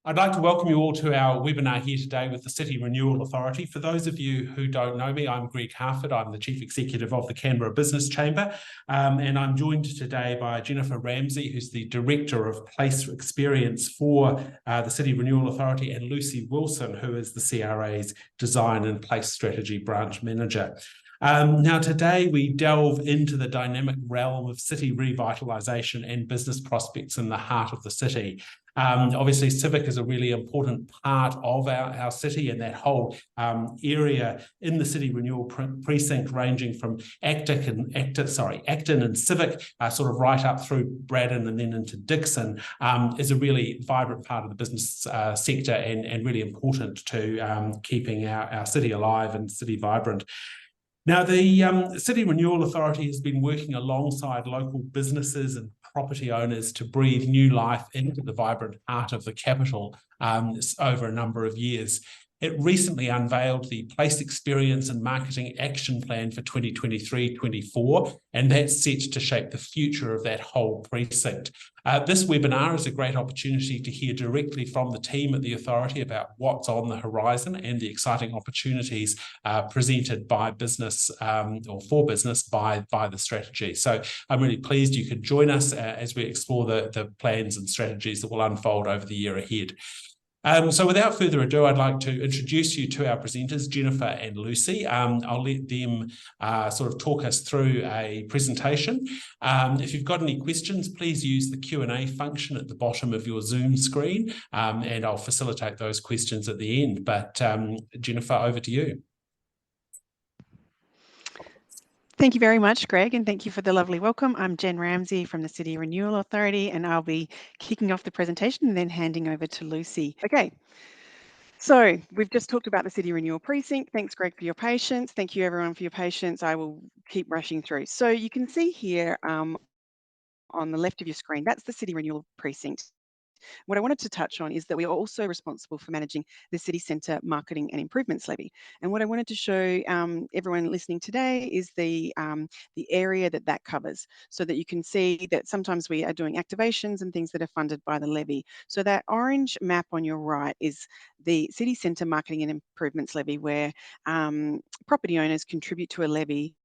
I'd like to welcome you all to our webinar here today with the City Renewal Authority. For those of you who don't know me, I'm Greg Harford. I'm the Chief Executive of the Canberra Business Chamber, and I'm joined today by Jennifer Ramsey, who's the Director of Place Experience for the City Renewal Authority, and Lucy Wilson, who is the CRA's Design and Place Strategy Branch Manager. Now, today we delve into the dynamic realm of city revitalisation and business prospects in the heart of the city. Obviously, civic is a really important part of our city, and that whole area in the City Renewal Precinct, ranging from Acton and Civic, sort of right up through Braddon and then into Dixon, is a really vibrant part of the business sector and really important to keeping our city alive and city vibrant. Now, the City Renewal Authority has been working alongside local businesses and property owners to breathe new life into the vibrant heart of the capital over a number of years. It recently unveiled the Place Experience and Marketing Action Plan for 2023-24, and that's set to shape the future of that whole precinct. This webinar is a great opportunity to hear directly from the team at the Authority about what's on the horizon and the exciting opportunities presented by business or for business by the strategy. So I'm really pleased you could join us as we explore the plans and strategies that will unfold over the year ahead. So without further ado, I'd like to introduce you to our presenters, Jennifer and Lucy. I'll let them sort of talk us through a presentation. If you've got any questions, please use the Q&A function at the bottom of your Zoom screen, and I'll facilitate those questions at the end. But Jennifer, over to you. Thank you very much, Greg, and thank you for the lovely welcome. I'm Jen Ramsey from the City Renewal Authority, and I'll be kicking off the presentation and then handing over to Lucy. Okay, so we've just talked about the City Renewal Precinct. Thanks, Greg, for your patience. Thank you, everyone, for your patience. I will keep rushing through. So you can see here on the left of your screen, that's the City Renewal Precinct. What I wanted to touch on is that we are also responsible for managing the City Centre Marketing and Improvements Levy. And what I wanted to show everyone listening today is the area that covers, so that you can see that sometimes we are doing activations and things that are funded by the levy. So that orange map on your right is the City Centre Marketing and Improvements Levy, where property owners contribute to a levy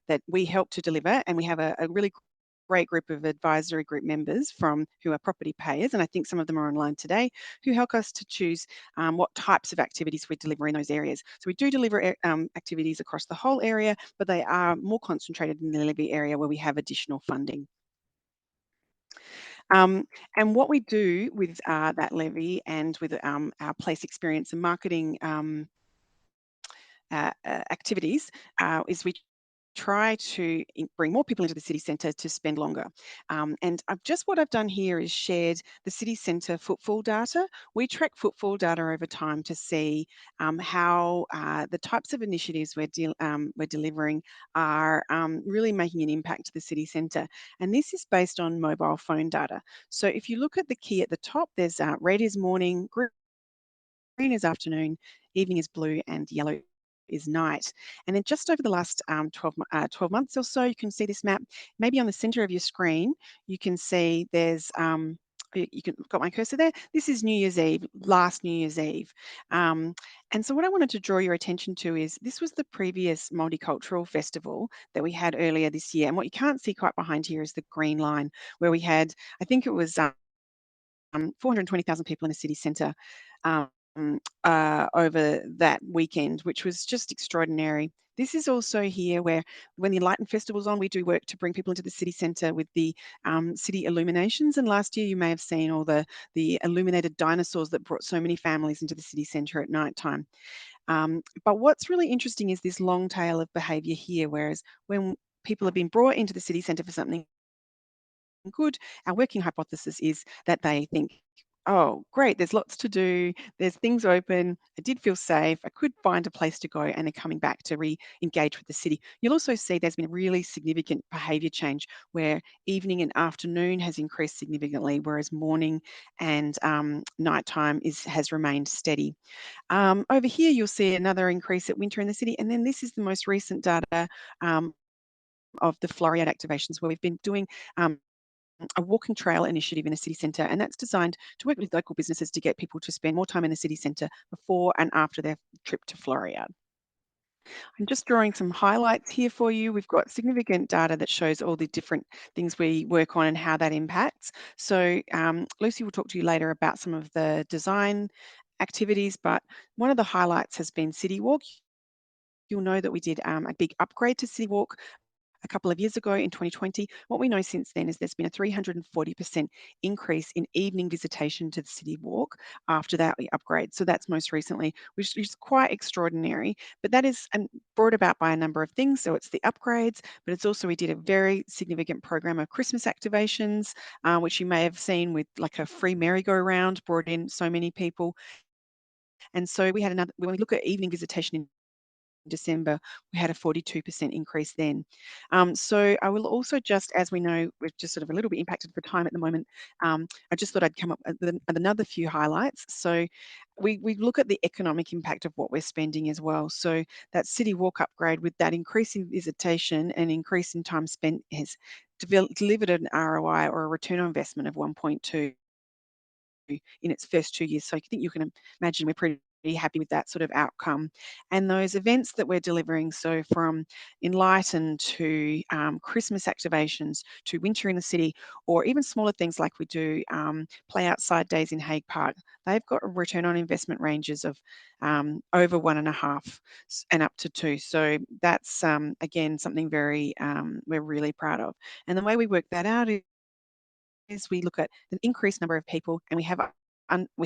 that we help to deliver, and we have a really great group of advisory group members who are property payers, and I think some of them are online today, who help us to choose what types of activities we deliver in those areas. So we do deliver activities across the whole area, but they are more concentrated in the levy area where we have additional funding. And what we do with that levy and with our place experience and marketing activities is we try to bring more people into the city centre to spend longer. And what I've done here is shared the city centre footfall data. We track footfall data over time to see how the types of initiatives we're delivering are really making an impact to the city centre. And this is based on mobile phone data. So if you look at the key at the top, there's red is morning, green is afternoon, evening is blue, and yellow is night. And then just over the last 12 months or so, you can see this map. Maybe on the center of your screen, you can see there's got my cursor there. This is New Year's Eve, last New Year's Eve. And so what I wanted to draw your attention to is this was the previous multicultural festival that we had earlier this year. And what you can't see quite behind here is the green line, where we had, I think it was 420,000 people in the city centre over that weekend, which was just extraordinary. This is also here where when the Enlightened Festival's on, we do work to bring people into the city centre with the city illuminations. And last year you may have seen all the illuminated dinosaurs that brought so many families into the city centre at night time. But what's really interesting is this long tail of behaviour here, whereas when people have been brought into the city centre for something good, our working hypothesis is that they think, oh, great, there's lots to do, there's things open, I did feel safe, I could find a place to go, and they're coming back to re-engage with the city. You'll also see there's been a really significant behaviour change where evening and afternoon has increased significantly, whereas morning and nighttime has remained steady. Over here, you'll see another increase at winter in the city, and then this is the most recent data of the Floriade activations, where we've been doing a walking trail initiative in the city centre, and that's designed to work with local businesses to get people to spend more time in the city centre before and after their trip to Floriade. I'm just drawing some highlights here for you. We've got significant data that shows all the different things we work on and how that impacts. So Lucy will talk to you later about some of the design activities, but one of the highlights has been City Walk. You'll know that we did a big upgrade to City Walk a couple of years ago in 2020. What we know since then is there's been a 340% increase in evening visitation to the City Walk after that upgrade. So that's most recently, which is quite extraordinary. But that is brought about by a number of things. So it's the upgrades, but it's also we did a very significant program of Christmas activations, which you may have seen with like a free merry-go-round, brought in so many people. And so we had another, when we look at evening visitation in December, we had a 42% increase then. So I will also just, as we know, we're just sort of a little bit impacted for time at the moment. I just thought I'd come up with another few highlights. So we look at the economic impact of what we're spending as well. So that City Walk upgrade with that increase in visitation and increase in time spent has delivered an ROI or a return on investment of 1.2 in its first 2 years. So I think you can imagine we're pretty happy with that sort of outcome. And those events that we're delivering, so from Enlighten to Christmas activations to Winter in the City, or even smaller things like we do play outside days in Hague Park, they've got a return on investment ranges of over 1.5 and up to 2. So that's again something very we're really proud of. And the way we work that out is we look at the increased number of people, and we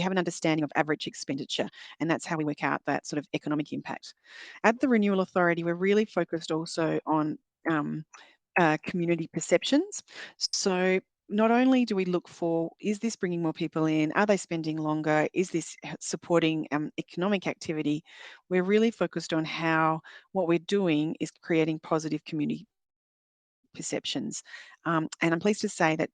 have an understanding of average expenditure, and that's how we work out that sort of economic impact. At the Renewal Authority, we're really focused also on community perceptions. So not only do we look for, is this bringing more people in? Are they spending longer? Is this supporting economic activity? We're really focused on how what we're doing is creating positive community perceptions. And I'm pleased to say that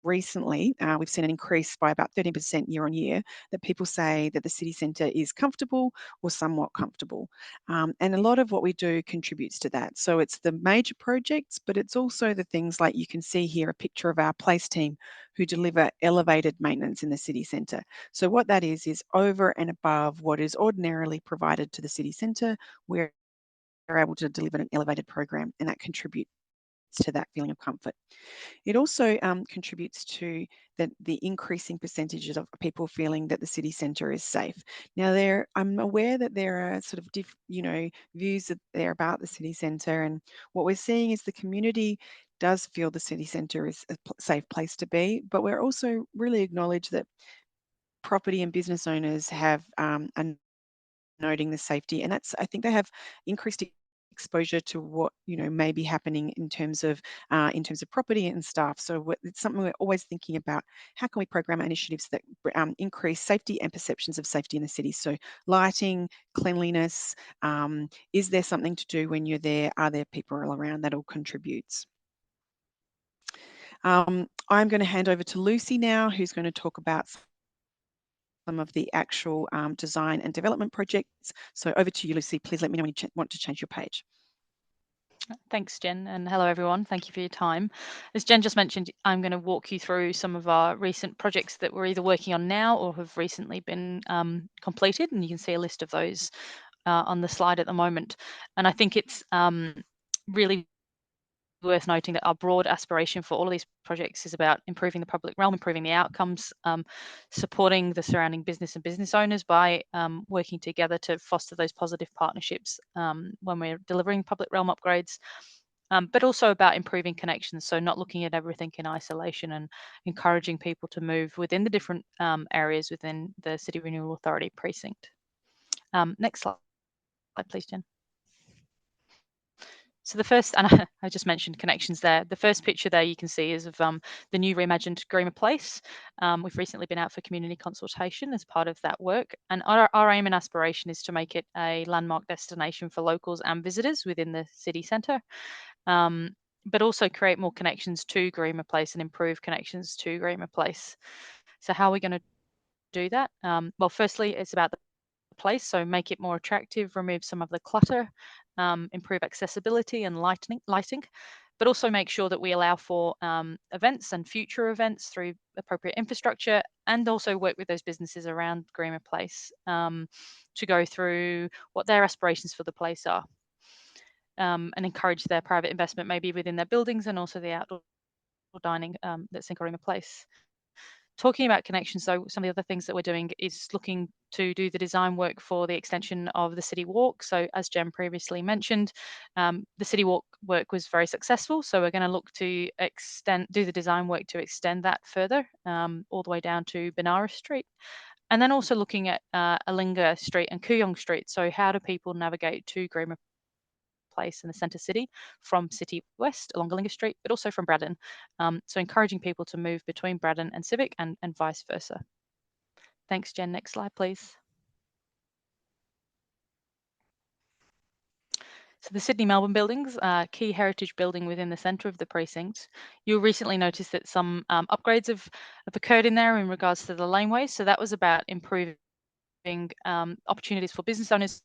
recently we've seen an increase by about 13% year on year that people say that the city centre is comfortable or somewhat comfortable. And a lot of what we do contributes to that. So it's the major projects, but it's also the things like you can see here a picture of our place team who deliver elevated maintenance in the city centre. So what that is over and above what is ordinarily provided to the city centre, we're able to deliver an elevated program, and that contributes to that feeling of comfort. It also contributes to the increasing percentages of people feeling that the city centre is safe. Now, I'm aware that there are sort of views that there about the city centre, and what we're seeing is the community does feel the city centre is a safe place to be, but we're also really acknowledge that property and business owners have noting the safety, and that's, I think they have increased exposure to what may be happening in terms of property and staff. So it's something we're always thinking about. How can we program initiatives that increase safety and perceptions of safety in the city? So lighting, cleanliness. Is there something to do when you're there? Are there people around? That all contributes. I'm going to hand over to Lucy now, who's going to talk about some of the actual design and development projects. So over to you, Lucy. Please let me know when you want to change your page. Thanks, Jen, and hello, everyone. Thank you for your time. As Jen just mentioned, I'm going to walk you through some of our recent projects that we're either working on now or have recently been completed, and you can see a list of those on the slide at the moment. And I think it's really worth noting that our broad aspiration for all of these projects is about improving the public realm, improving the outcomes, supporting the surrounding business and business owners by working together to foster those positive partnerships when we're delivering public realm upgrades, but also about improving connections. So not looking at everything in isolation and encouraging people to move within the different areas within the City Renewal Authority precinct. Next slide, please, Jen. So the first, and I just mentioned connections there. The first picture there you can see is of the new reimagined Greener Place. We've recently been out for community consultation as part of that work. And our aim and aspiration is to make it a landmark destination for locals and visitors within the city centre, but also create more connections to Greener Place and improve connections to Greener Place. So how are we going to do that? Well, firstly, it's about the place, so make it more attractive, remove some of the clutter, improve accessibility and lighting, but also make sure that we allow for events and future events through appropriate infrastructure, and also work with those businesses around Greener Place to go through what their aspirations for the place are, and encourage their private investment maybe within their buildings and also the outdoor dining that's in Greener Place. Talking about connections, so some of the other things that we're doing is looking to do the design work for the extension of the City Walk. So as Jen previously mentioned, the City Walk work was very successful. So we're going to look to do the design work to extend that further all the way down to Benares Street. And then also looking at Alinga Street and Kooyong Street. So how do people navigate to Greener Place in the centre city from City West along Alinga Street, but also from Braddon. So encouraging people to move between Braddon and Civic and vice versa. Thanks, Jen. Next slide, please. So the Sydney Melbourne buildings, key heritage building within the centre of the precinct. You'll recently notice that some upgrades have occurred in there in regards to the laneways. So that was about improving opportunities for business owners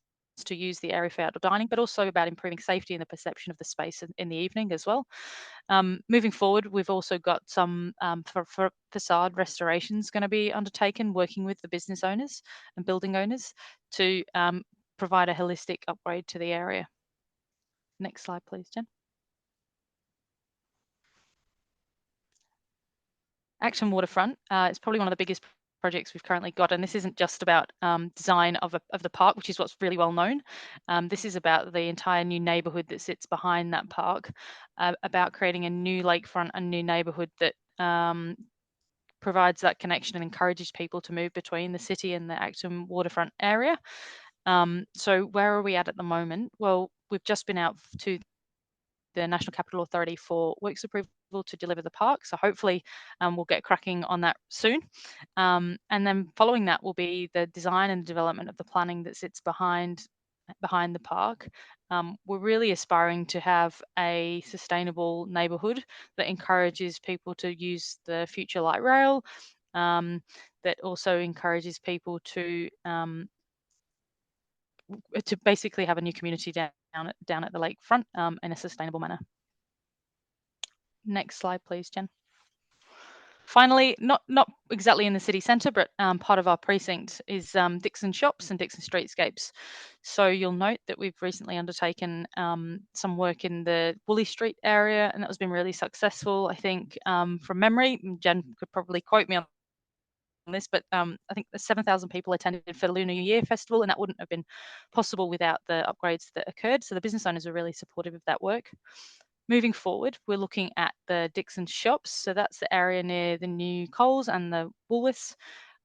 to use the area for outdoor dining, but also about improving safety and the perception of the space in the evening as well. Moving forward, we've also got some for facade restorations going to be undertaken, working with the business owners and building owners to provide a holistic upgrade to the area. Next slide, please, Jen. Action Waterfront is probably one of the biggest projects we've currently got, and this isn't just about design of the park, which is what's really well known. This is about the entire new neighbourhood that sits behind that park, about creating a new lakefront, a new neighbourhood that provides that connection and encourages people to move between the city and the Acton waterfront area. So where are we at the moment? Well, we've just been out to the National Capital Authority for works approval to deliver the park. So hopefully we'll get cracking on that soon. And then following that will be the design and development of the planning that sits behind the park. We're really aspiring to have a sustainable neighbourhood that encourages people to use the future light rail, that also encourages people to basically have a new community down at the lakefront in a sustainable manner. Next slide, please, Jen. Finally, not exactly in the city centre, but part of our precinct is Dixon Shops and Dixon Streetscapes. So you'll note that we've recently undertaken some work in the Woolly Street area, and that has been really successful. I think from memory, Jen could probably quote me on this, but I think 7,000 people attended for the Lunar New Year Festival, and that wouldn't have been possible without the upgrades that occurred. So the business owners are really supportive of that work. Moving forward, we're looking at the Dixon Shops. So that's the area near the new Coles and the Woolworths,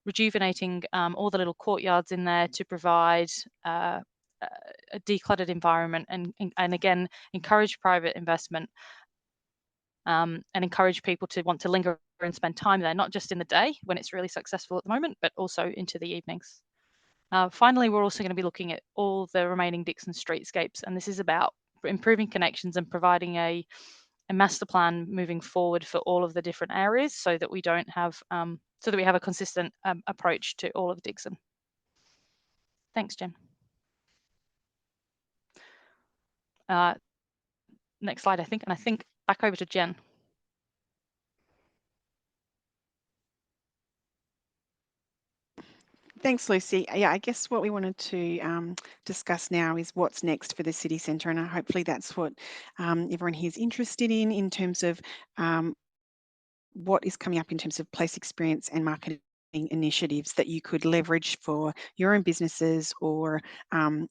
rejuvenating all the little courtyards in there to provide a decluttered environment and again, encourage private investment and encourage people to want to linger and spend time there, not just in the day when it's really successful at the moment, but also into the evenings. Finally, we're also going to be looking at all the remaining Dixon streetscapes, and this is about improving connections and providing a master plan moving forward for all of the different areas, so that we don't have so that we have a consistent approach to all of Dixon. Thanks, Jen. Next slide, I think, and I think back over to Jen. Thanks, Lucy. Yeah, I guess what we wanted to discuss now is what's next for the city centre, and hopefully that's what everyone here is interested in terms of what is coming up in terms of place experience and marketing initiatives that you could leverage for your own businesses, or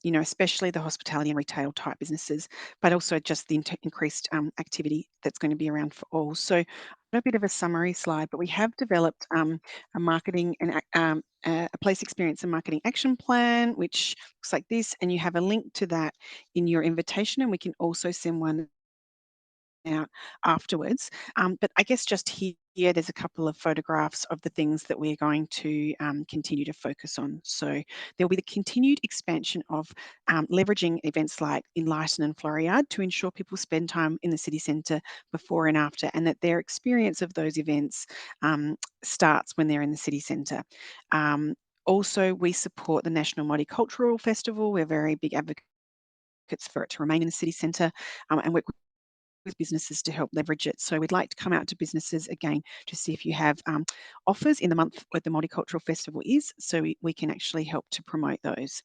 you know, especially the hospitality and retail type businesses, but also just the increased activity that's going to be around for all. So a bit of a summary slide, but we have developed a marketing and a place experience and marketing action plan, which looks like this, and you have a link to that in your invitation, and we can also send one out afterwards. But I guess just here, there's a couple of photographs of the things that we're going to continue to focus on. So there'll be the continued expansion of leveraging events like Enlighten and Floriade to ensure people spend time in the city centre before and after, and that their experience of those events starts when they're in the city centre. Also, we support the National Multicultural Festival. We're very big advocates for it to remain in the city centre, and work businesses to help leverage it. So we'd like to come out to businesses again to see if you have offers in the month where the Multicultural Festival is, so we can actually help to promote those.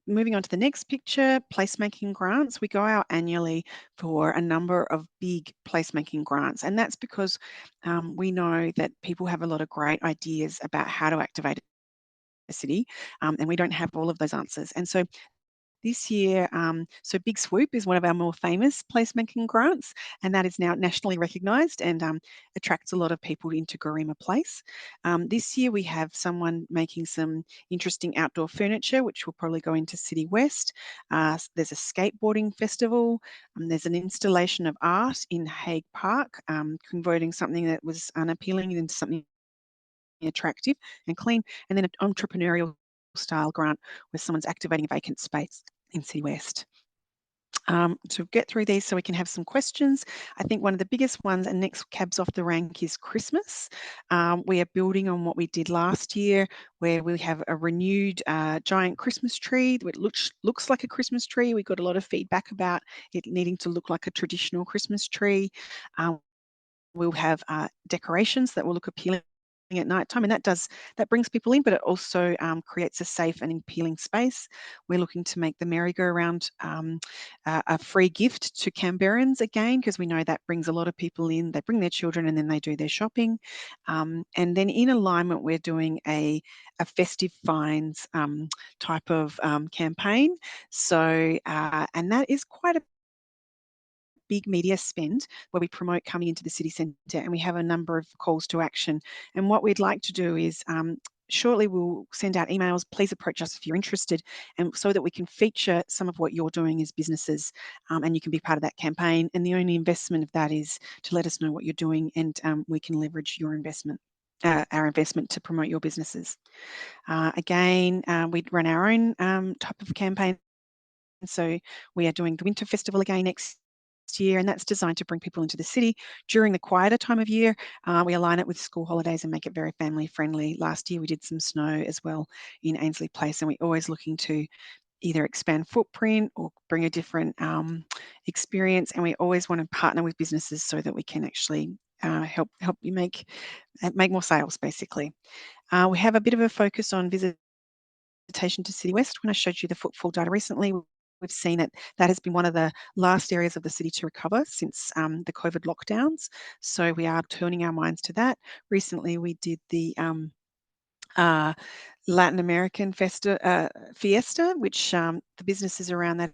Moving on to the next picture, placemaking grants. We go out annually for a number of big placemaking grants, and that's because we know that people have a lot of great ideas about how to activate a city, and we don't have all of those answers. And so this year, so Big Swoop is one of our more famous placemaking grants, and that is now nationally recognised and attracts a lot of people into Garema Place. This year we have someone making some interesting outdoor furniture, which will probably go into City West. There's a skateboarding festival. There's an installation of art in Hague Park, converting something that was unappealing into something attractive and clean, and then an entrepreneurial style grant where someone's activating a vacant space in City West. To get through these so we can have some questions, I think one of the biggest ones and next cabs off the rank is Christmas. We are building on what we did last year, where we have a renewed giant Christmas tree that looks like a Christmas tree. We got a lot of feedback about it needing to look like a traditional Christmas tree. We'll have decorations that will look appealing at night time, and that brings people in, but it also creates a safe and appealing space. We're looking to make the merry-go-round a free gift to Canberrans again, because we know that brings a lot of people in. They bring their children and then they do their shopping. And then in alignment, we're doing a festive finds type of campaign. So and that is quite a big media spend where we promote coming into the city centre, and we have a number of calls to action. And what we'd like to do is shortly we'll send out emails. Please approach us if you're interested, and so that we can feature some of what you're doing as businesses, and you can be part of that campaign. And the only investment of that is to let us know what you're doing, and we can leverage your investment, our investment, to promote your businesses. Again, we'd run our own type of campaign. So we are doing the Winter Festival again next year, and that's designed to bring people into the city during the quieter time of year. We align it with school holidays and make it very family friendly. Last year we did some snow as well in Ainsley Place, and we're always looking to either expand footprint or bring a different experience, and we always want to partner with businesses so that we can actually help you make more sales, basically. We have a bit of a focus on visitation to City West. When I showed you the footfall data recently, we've seen that has been one of the last areas of the city to recover since the COVID lockdowns. So we are turning our minds to that. Recently, we did the Latin American fiesta, which the businesses around that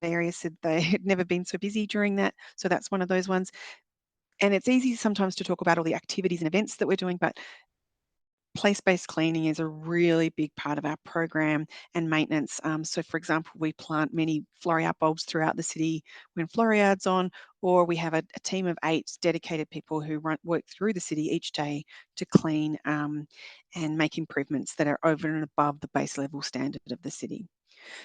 area said they had never been so busy during that. So that's one of those ones. And it's easy sometimes to talk about all the activities and events that we're doing, but place-based cleaning is a really big part of our program and maintenance. So for example, we plant many Floriade bulbs throughout the city when Floriade's on, or we have a team of 8 dedicated people who work through the city each day to clean and make improvements that are over and above the base level standard of the city.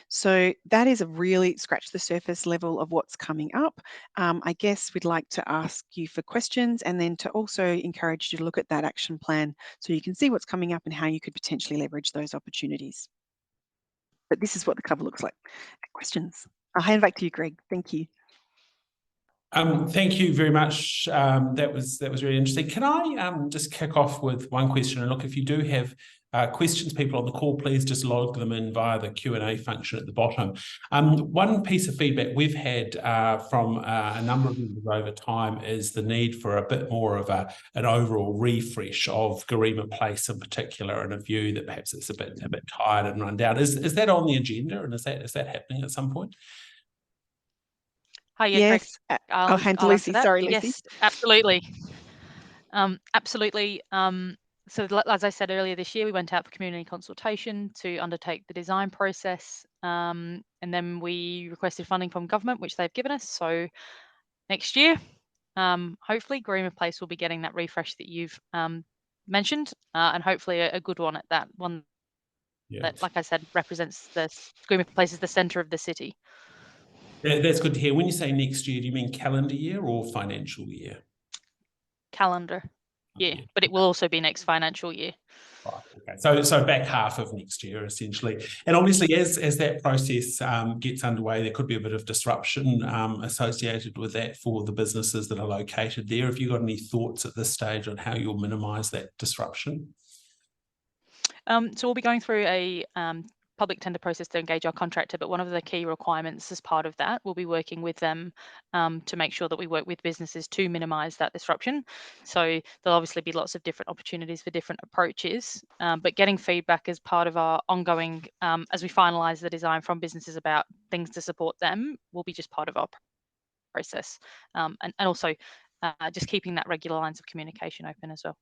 So that is a really scratch the surface level of what's coming up. I guess we'd like to ask you for questions, and then to also encourage you to look at that action plan so you can see what's coming up and how you could potentially leverage those opportunities. But this is what the cover looks like. Questions? I'll hand back to you, Greg. Thank you. Thank you very much. That was really interesting. Can I just kick off with one question? And look, if you do have questions, people on the call, please just log them in via the Q&A function at the bottom. One piece of feedback we've had from a number of members over time is the need for a bit more of an overall refresh of Garema Place in particular, and a view that perhaps it's a bit tired and run down. Is that on the agenda, and is that happening at some point? Hi, yes, Greg. I'll hand to Lucy. Sorry, Lucy. Yes, absolutely. Absolutely. So as I said earlier this year, we went out for community consultation to undertake the design process. And then we requested funding from government, which they've given us. So next year, hopefully Garema Place will be getting that refresh that you've mentioned, and hopefully a good one at that one. Yeah. That, like I said, represents Garema Place is the centre of the city. That's good to hear. When you say next year, do you mean calendar year or financial year? Calendar. year, but it will also be next financial year. Right, okay. So back half of next year, essentially. And obviously, as that process gets underway, there could be a bit of disruption associated with that for the businesses that are located there. Have you got any thoughts at this stage on how you'll minimise that disruption? So we'll be going through a public tender process to engage our contractor, but one of the key requirements as part of that, we'll be working with them to make sure that we work with businesses to minimise that disruption. So there'll obviously be lots of different opportunities for different approaches, but getting feedback as part of our ongoing, as we finalise the design from businesses about things to support them, will be just part of our process, and also just keeping that regular lines of communication open as well.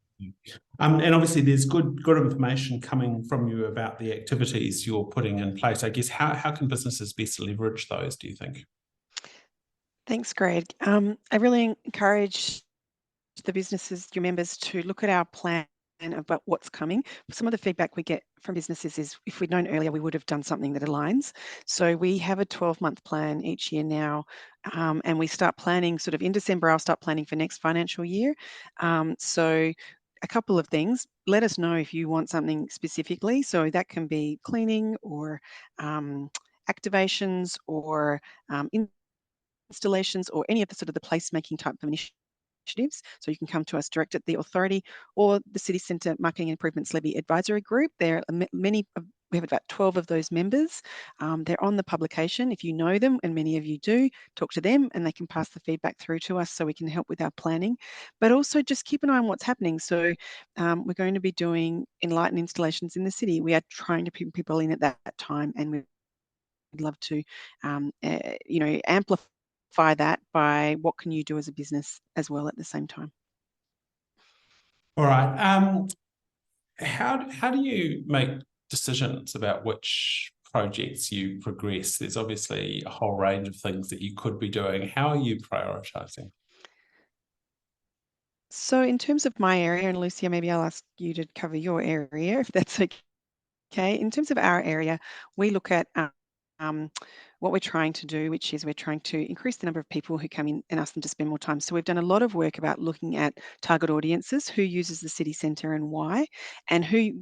And obviously there's good information coming from you about the activities you're putting in place. I guess how can businesses best leverage those, do you think? Thanks, Greg. I really encourage the businesses, your members, to look at our plan about what's coming. Some of the feedback we get from businesses is if we'd known earlier, we would have done something that aligns. So we have a 12-month plan each year now, and we start planning sort of in December. I'll start planning for next financial year. So a couple of things. Let us know if you want something specifically. So that can be cleaning or activations or installations or any of the sort of the placemaking type of initiatives. So you can come to us direct at the authority or the City Centre Marketing Improvements Levy Advisory Group. There are many. We have about 12 of those members. They're on the publication. If you know them, and many of you do, talk to them and they can pass the feedback through to us so we can help with our planning. But also just keep an eye on what's happening. So we're going to be doing enlightened installations in the city. We are trying to bring people in at that time, and we'd love to, amplify that by what can you do as a business as well at the same time. All right. How do you make decisions about which projects you progress? There's obviously a whole range of things that you could be doing. How are you prioritising? So in terms of my area, and Lucia, maybe I'll ask you to cover your area if that's okay. In terms of our area, we look at what we're trying to do, which is we're trying to increase the number of people who come in and ask them to spend more time. So we've done a lot of work about looking at target audiences, who uses the city centre and why, and who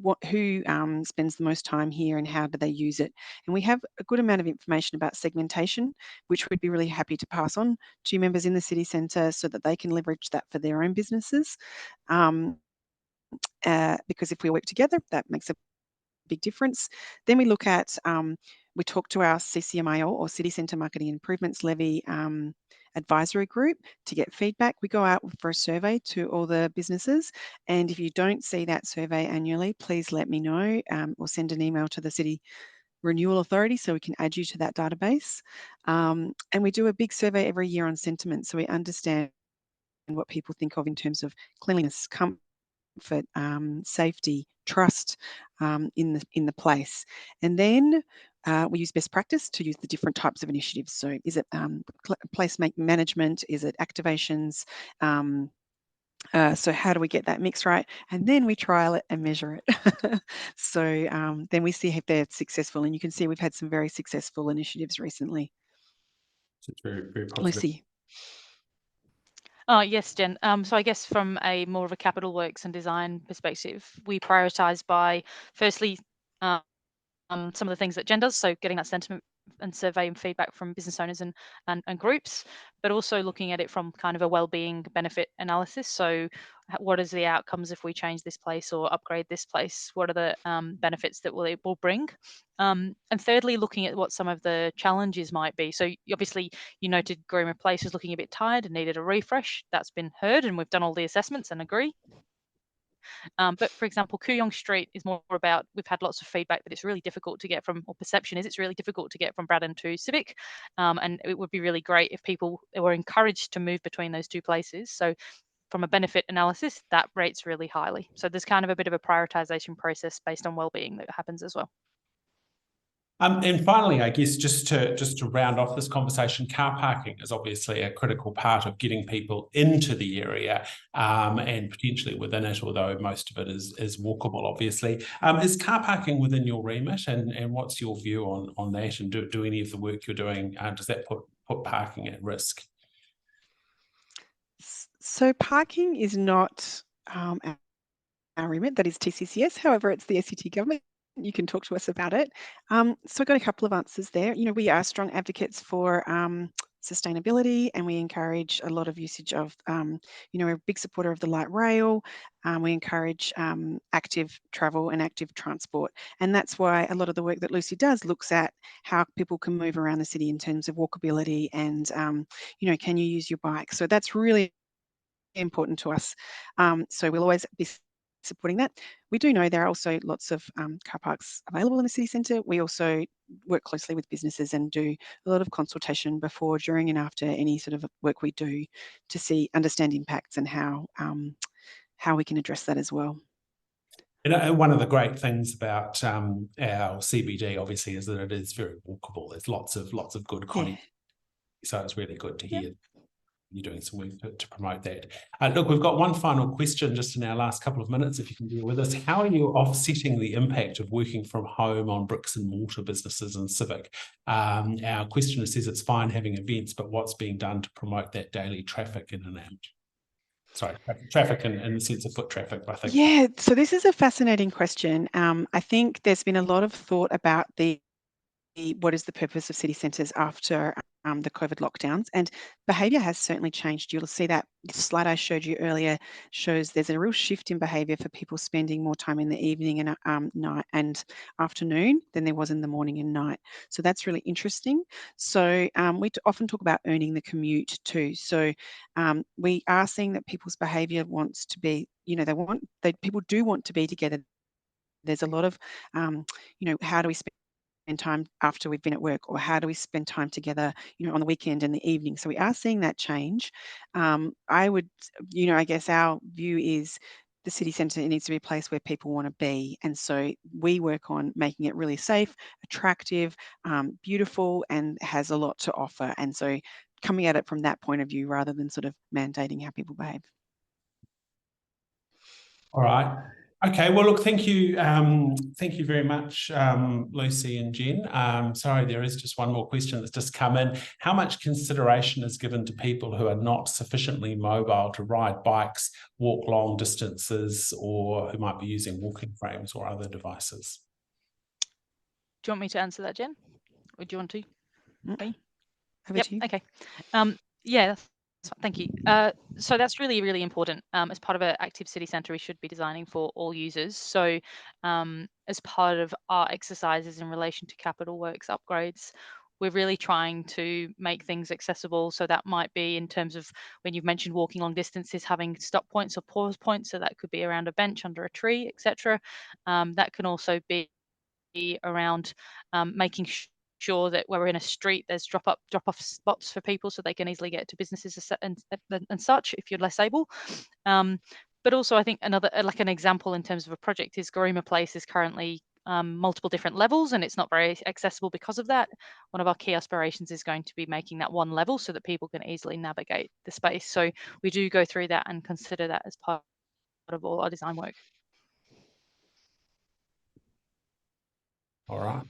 spends the most time here and how do they use it. And we have a good amount of information about segmentation, which we'd be really happy to pass on to members in the city centre so that they can leverage that for their own businesses. Because if we work together, that makes a big difference. Then we look at, we talk to our CCMIL or City Centre Marketing Improvements Levy advisory group to get feedback. We go out for a survey to all the businesses, and if you don't see that survey annually, please let me know or send an email to the City Renewal Authority so we can add you to that database. And we do a big survey every year on sentiment, so we understand what people think of in terms of cleanliness, comfort, safety, trust in the place. And then we use best practice to use the different types of initiatives. So is it place management? Is it activations? So how do we get that mix right? And then we trial it and measure it. So then we see if they're successful. And you can see we've had some very successful initiatives recently. So it's very, very positive. Lucy. Oh, yes, Jen. So I guess from a more of a capital works and design perspective, we prioritise by firstly some of the things that Jen does, so getting that sentiment and survey and feedback from business owners and groups, but also looking at it from kind of a well-being benefit analysis. So what is the outcomes if we change this place or upgrade this place? What are the benefits that it will bring? And thirdly, looking at what some of the challenges might be. So obviously you noted Groomer Place was looking a bit tired and needed a refresh. That's been heard and we've done all the assessments and agree. But for example, Kooyong Street is more about, we've had lots of feedback that it's really difficult to get from, or perception is it's really difficult to get from Braddon to Civic. And it would be really great if people were encouraged to move between those two places. So from a benefit analysis, that rates really highly. So there's kind of a bit of a prioritisation process based on wellbeing that happens as well. And finally, I guess just to round off this conversation, car parking is obviously a critical part of getting people into the area and potentially within it, although most of it is walkable, obviously. Is car parking within your remit, and what's your view on that? And do any of the work you're doing, does that put parking at risk? So parking is not our remit, that is TCCS. However, it's the ACT government. You can talk to us about it. So I got a couple of answers there. We are strong advocates for sustainability, and we encourage a lot of usage of, we're a big supporter of the light rail. We encourage active travel and active transport. And that's why a lot of the work that Lucy does looks at how people can move around the city in terms of walkability and, can you use your bike? So that's really important to us. So we'll always be supporting that. We do know there are also lots of car parks available in the city centre. We also work closely with businesses and do a lot of consultation before, during and after any sort of work we do to understand impacts and how we can address that as well. One of the great things about our CBD, obviously, is that it is very walkable. There's lots of good content. Yeah. So it's really good to hear you're doing some work to promote that. Look, we've got one final question just in our last couple of minutes, if you can bear with us. How are you offsetting the impact of working from home on bricks and mortar businesses and civic? Our questioner says it's fine having events, but what's being done to promote that daily traffic in and out? Sorry, traffic in the sense of foot traffic, I think. Yeah, so this is a fascinating question. I think there's been a lot of thought about what is the purpose of city centres after the COVID lockdowns, and behaviour has certainly changed. You'll see that slide I showed you earlier shows there's a real shift in behaviour for people spending more time in the evening and night and afternoon than there was in the morning and night. So that's really interesting. So we often talk about earning the commute too. So we are seeing that people's behaviour wants to be, people do want to be together. There's a lot of, how do we spend time after we've been at work, or how do we spend time together, on the weekend and the evening? So we are seeing that change. I guess our view is the city centre needs to be a place where people want to be. And so we work on making it really safe, attractive, beautiful, and has a lot to offer. And so coming at it from that point of view rather than sort of mandating how people behave. All right. Okay, well, look, thank you very much, Lucy and Jen. Sorry, there is just one more question that's just come in. How much consideration is given to people who are not sufficiently mobile to ride bikes, walk long distances, or who might be using walking frames or other devices? Do you want me to answer that, Jen? Or do you want to? Me? Over to you. Okay. Yeah, thank you. So that's really, really important. As part of an active city centre, we should be designing for all users. So as part of our exercises in relation to capital works upgrades, we're really trying to make things accessible. So that might be in terms of, when you've mentioned walking long distances, having stop points or pause points. So that could be around a bench, under a tree, etc. That can also be around making sure that where we're in a street, there's drop off spots for people so they can easily get to businesses and such if you're less able. But also, I think another, like an example in terms of a project, is Garuma Place is currently multiple different levels, and it's not very accessible because of that. One of our key aspirations is going to be making that one level so that people can easily navigate the space. So we do go through that and consider that as part of all our design work. All right.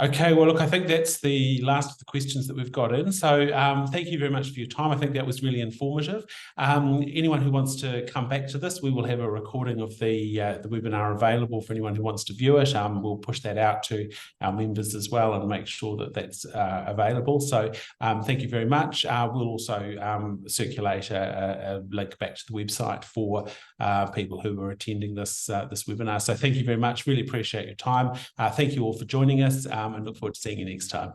Okay, well, look, I think that's the last of the questions that we've got in. So thank you very much for your time. I think that was really informative. Anyone who wants to come back to this, we will have a recording of the webinar available for anyone who wants to view it. We'll push that out to our members as well and make sure that that's available. So thank you very much. We'll also circulate a link back to the website for people who are attending this webinar. So thank you very much. Really appreciate your time. Thank you all for joining us. And look forward to seeing you next time.